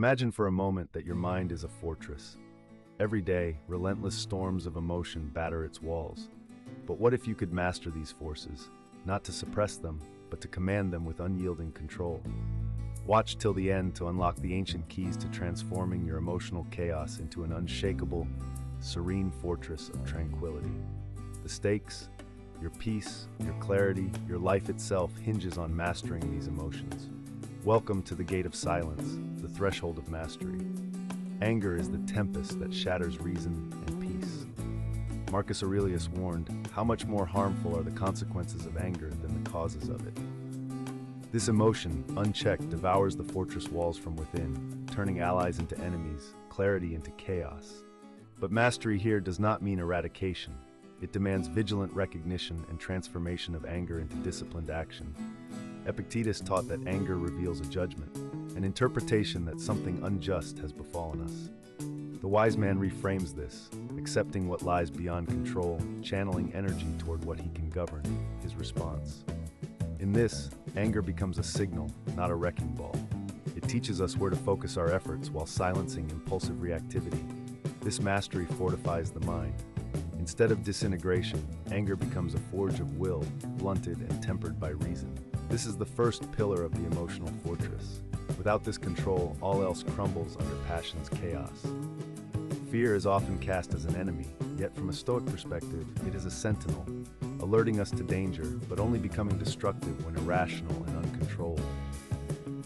Imagine for a moment that your mind is a fortress. Every day, relentless storms of emotion batter its walls. But what if you could master these forces, not to suppress them, but to command them with unyielding control? Watch till the end to unlock the ancient keys to transforming your emotional chaos into an unshakable, serene fortress of tranquility. The stakes, your peace, your clarity, your life itself hinges on mastering these emotions. Welcome to the gate of silence, the threshold of mastery. Anger is the tempest that shatters reason and peace. Marcus Aurelius warned, "How much more harmful are the consequences of anger than the causes of it?" This emotion, unchecked, devours the fortress walls from within, turning allies into enemies, clarity into chaos. But mastery here does not mean eradication. It demands vigilant recognition and transformation of anger into disciplined action. Epictetus taught that anger reveals a judgment, an interpretation that something unjust has befallen us. The wise man reframes this, accepting what lies beyond control, channeling energy toward what he can govern, his response. In this, anger becomes a signal, not a wrecking ball. It teaches us where to focus our efforts while silencing impulsive reactivity. This mastery fortifies the mind. Instead of disintegration, anger becomes a forge of will, blunted and tempered by reason. This is the first pillar of the emotional fortress. Without this control, all else crumbles under passion's chaos. Fear is often cast as an enemy, yet from a Stoic perspective, it is a sentinel, alerting us to danger, but only becoming destructive when irrational and uncontrolled.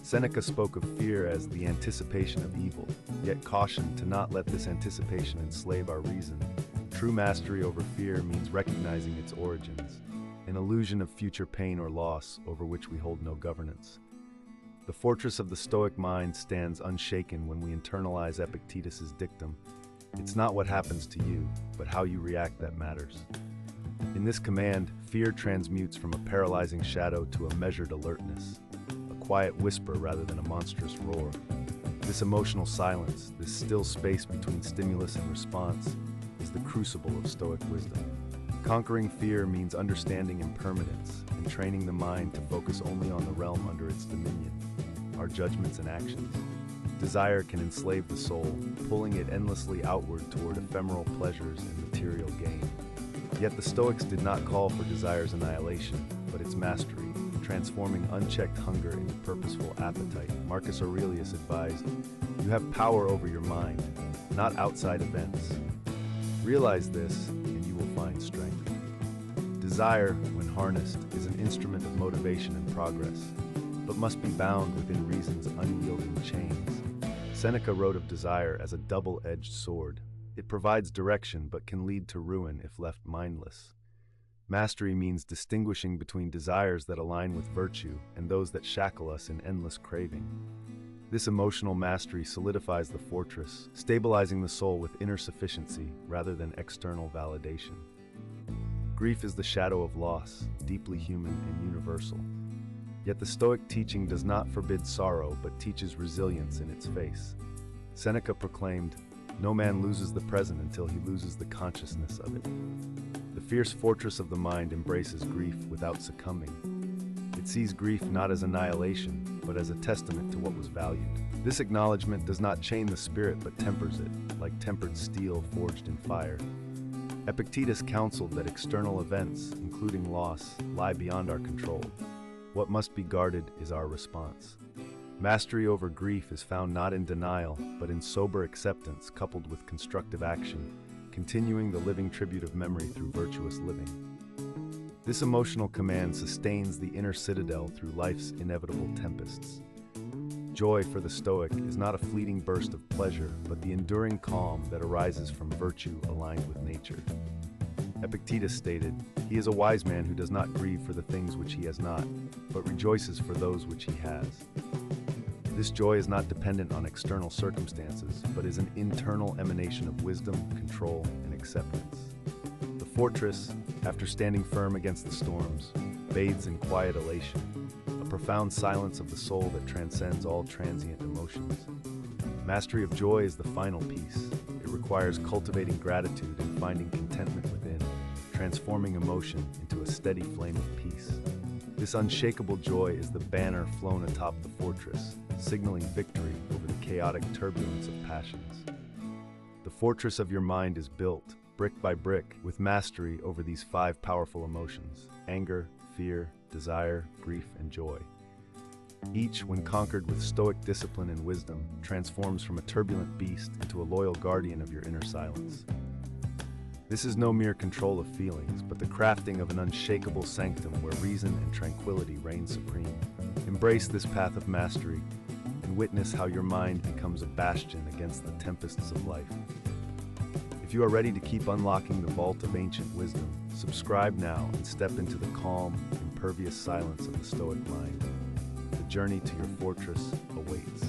Seneca spoke of fear as the anticipation of evil, yet cautioned to not let this anticipation enslave our reason. True mastery over fear means recognizing its origins, an illusion of future pain or loss over which we hold no governance. The fortress of the Stoic mind stands unshaken when we internalize Epictetus's dictum. It's not what happens to you, but how you react that matters. In this command, fear transmutes from a paralyzing shadow to a measured alertness, a quiet whisper rather than a monstrous roar. This emotional silence, this still space between stimulus and response, is the crucible of Stoic wisdom. Conquering fear means understanding impermanence and training the mind to focus only on the realm under its dominion, our judgments and actions. Desire can enslave the soul, pulling it endlessly outward toward ephemeral pleasures and material gain. Yet the Stoics did not call for desire's annihilation, but its mastery, transforming unchecked hunger into purposeful appetite. Marcus Aurelius advised, "You have power over your mind, not outside events. Realize this, and you will find strength." Desire, when harnessed, is an instrument of motivation and progress, but must be bound within reason's unyielding chains. Seneca wrote of desire as a double-edged sword. It provides direction but can lead to ruin if left mindless. Mastery means distinguishing between desires that align with virtue and those that shackle us in endless craving. This emotional mastery solidifies the fortress, stabilizing the soul with inner sufficiency rather than external validation. Grief is the shadow of loss, deeply human and universal. Yet the Stoic teaching does not forbid sorrow, but teaches resilience in its face. Seneca proclaimed, "No man loses the present until he loses the consciousness of it." The fierce fortress of the mind embraces grief without succumbing. It sees grief not as annihilation, but as a testament to what was valued. This acknowledgement does not chain the spirit, but tempers it, like tempered steel forged in fire. Epictetus counseled that external events, including loss, lie beyond our control. What must be guarded is our response. Mastery over grief is found not in denial, but in sober acceptance coupled with constructive action, continuing the living tribute of memory through virtuous living. This emotional command sustains the inner citadel through life's inevitable tempests. Joy for the Stoic is not a fleeting burst of pleasure, but the enduring calm that arises from virtue aligned with nature. Epictetus stated, "He is a wise man who does not grieve for the things which he has not, but rejoices for those which he has." This joy is not dependent on external circumstances, but is an internal emanation of wisdom, control, and acceptance. The fortress, after standing firm against the storms, bathes in quiet elation, a profound silence of the soul that transcends all transient emotions. Mastery of joy is the final piece. It requires cultivating gratitude and finding contentment within, transforming emotion into a steady flame of peace. This unshakable joy is the banner flown atop the fortress, signaling victory over the chaotic turbulence of passions. The fortress of your mind is built, brick by brick, with mastery over these 5 powerful emotions: anger, fear, desire, grief, and joy. Each, when conquered with stoic discipline and wisdom, transforms from a turbulent beast into a loyal guardian of your inner silence. This is no mere control of feelings, but the crafting of an unshakable sanctum where reason and tranquility reign supreme. Embrace this path of mastery and witness how your mind becomes a bastion against the tempests of life. If you are ready to keep unlocking the vault of ancient wisdom, subscribe now and step into the calm, impervious silence of the Stoic mind. The journey to your fortress awaits.